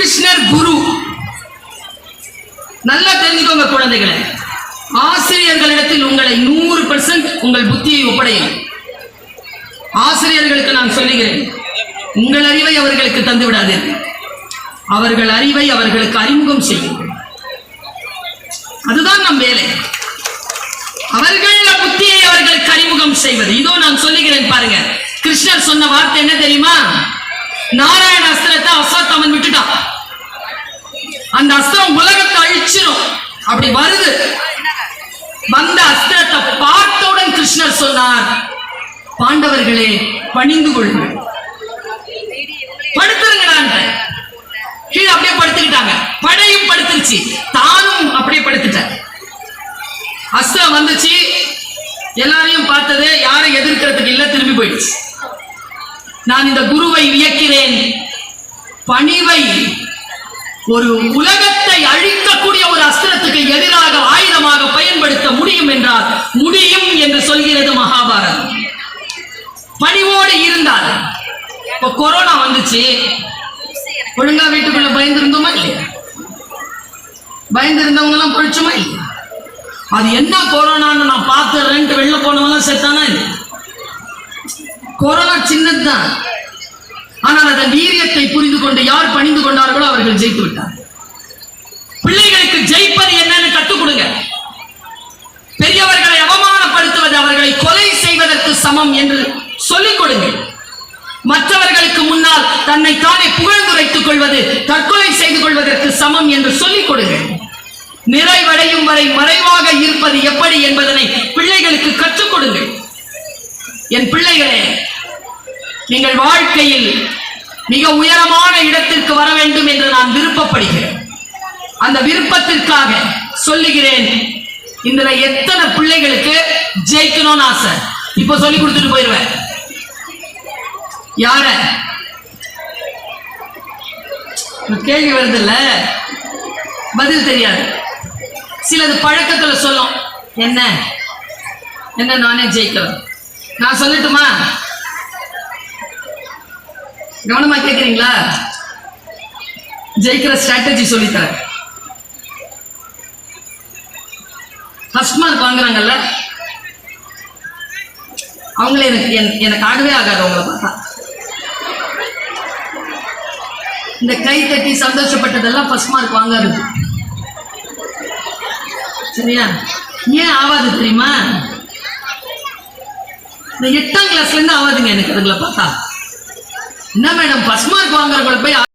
கிருஷ்ணர் குரு. நல்லா தெரிஞ்சுக்கோங்க குழந்தைகளை, ஆசிரியர்களிடத்தில் உங்களை 100% உங்கள் புத்தியை ஒப்படையும். ஆசிரியர்களுக்கு நான் சொல்லுகிறேன், உங்கள் அறிவை அவர்களுக்கு தந்து விடாதீர்கள், அவர்கள் அறிவை அவர்களுக்கு அறிமுகம் செய்யும். அதுதான் நம் வேலை, அவர்கள் புத்தியை அவர்களுக்கு அறிமுகம் செய்வது. இதோ நான் சொல்லுகிறேன் பாருங்க. கிருஷ்ணர் சொன்ன வார்த்தை என்ன தெரியுமா? நாராயண அஸ்திரத்தை அஸ்வத்தாமன் விட்டுட்டான். அந்த அஸ்திரம் உலகத்தை அழிச்சிடும். அப்படி வருது. வந்த அஸ்திரத்தை பார்த்தவுடன் கிருஷ்ணர் சொன்னார், பாண்டவர்களே பணிந்து கொள்ளுங்கள், படுத்துருங்கடான். கீழே அப்படியே படுத்துக்கிட்டாங்க. படையும் படுத்துருச்சு, தானும் அப்படியே படுத்துட்டார். அஸ்திரம் வந்துச்சு, எல்லாரையும் பார்த்தது, யாரை எதிர்க்கிறதுக்கு இல்ல, திரும்பி போயிடுச்சு. நான் இந்த குருவை வியக்கிறேன். பணிவை ஒரு உலகத்தை அழிக்கக்கூடிய ஒரு அஸ்திரத்துக்கு எதிராக ஆயுதமாக பயன்படுத்த முடியும் என்றால் முடியும் என்று சொல்கிறது மகாபாரதம். பணிவோடு இருந்தால். இப்ப கொரோனா வந்துச்சு, ஒழுங்கா வீட்டுக்குள்ள பயந்திருந்தோமா இல்லையா? பயந்திருந்தவங்க எல்லாம் பொழிச்சுமா இல்லையா? அது என்ன கொரோனான்னு நான் பார்த்து வெளில போனவங்க செத்தானா இல்லையா? கொரோனா சின்னதுதான், ஆனால் அதன் வீரியத்தை புரிந்து கொண்டு யார் பணிந்து கொண்டார்களோ அவர்கள் ஜெயித்து விட்டார். பிள்ளைகளுக்கு ஜெயிப்பது என்னன்னு கற்றுக் கொடுங்க. பெரியவர்களை அவமானப்படுத்துவது அவர்களை கொலை செய்வதற்கு சமம் என்று சொல்லிக் கொடுங்க. மற்றவர்களுக்கு முன்னால் தன்னை தானே புகழ்ந்துரைத்துக் கொள்வது தற்கொலை செய்து கொள்வதற்கு சமம் என்று சொல்லிக் கொடுங்க. நிறைவடையும் வரை மறைவாக இருப்பது எப்படி என்பதனை பிள்ளைகளுக்கு கற்றுக் கொடுங்க. என் பிள்ளைகளே, நீங்கள் வாழ்க்கையில் மிக உயரமான இடத்திற்கு வர வேண்டும் என்று நான் விருப்பப்படுகிறேன். அந்த விருப்பத்திற்காக சொல்லுகிறேன், இந்த எத்தனை பிள்ளைகளுக்கு ஜெயிக்கணும்னு ஆசை? இப்ப சொல்லி கொடுத்துட்டு போயிருவேன். யார கேள்வி வருது இல்ல, பதில் தெரியாது. சிலது பழக்கத்துல சொல்லும், என்ன என்ன நானே ஜெயிக்கிறேன். நான் சொல்லட்டுமா? கவனமா கேட்கிறீங்களா? ஜெயிக்கிற ஸ்ட்ராட்டஜி சொல்லித்தரேன். ஃபர்ஸ்ட் மார்க் வாங்குறாங்கல்ல, அவங்களே எனக்கு ஆகவே ஆகாது. அவங்கள பார்த்தா இந்த கை தட்டி சந்தோஷப்பட்டதெல்லாம் ஃபர்ஸ்ட் மார்க் வாங்காது. சரியா? ஏன் ஆவாது தெரியுமா? இந்த 8ஆம் கிளாஸ்ல இருந்து ஆவாதுங்க எனக்கு அதுங்களை பார்த்தா. என்ன மேடம் ஃபர்ஸ்ட் மார்க் வாங்குறவங்களை போய்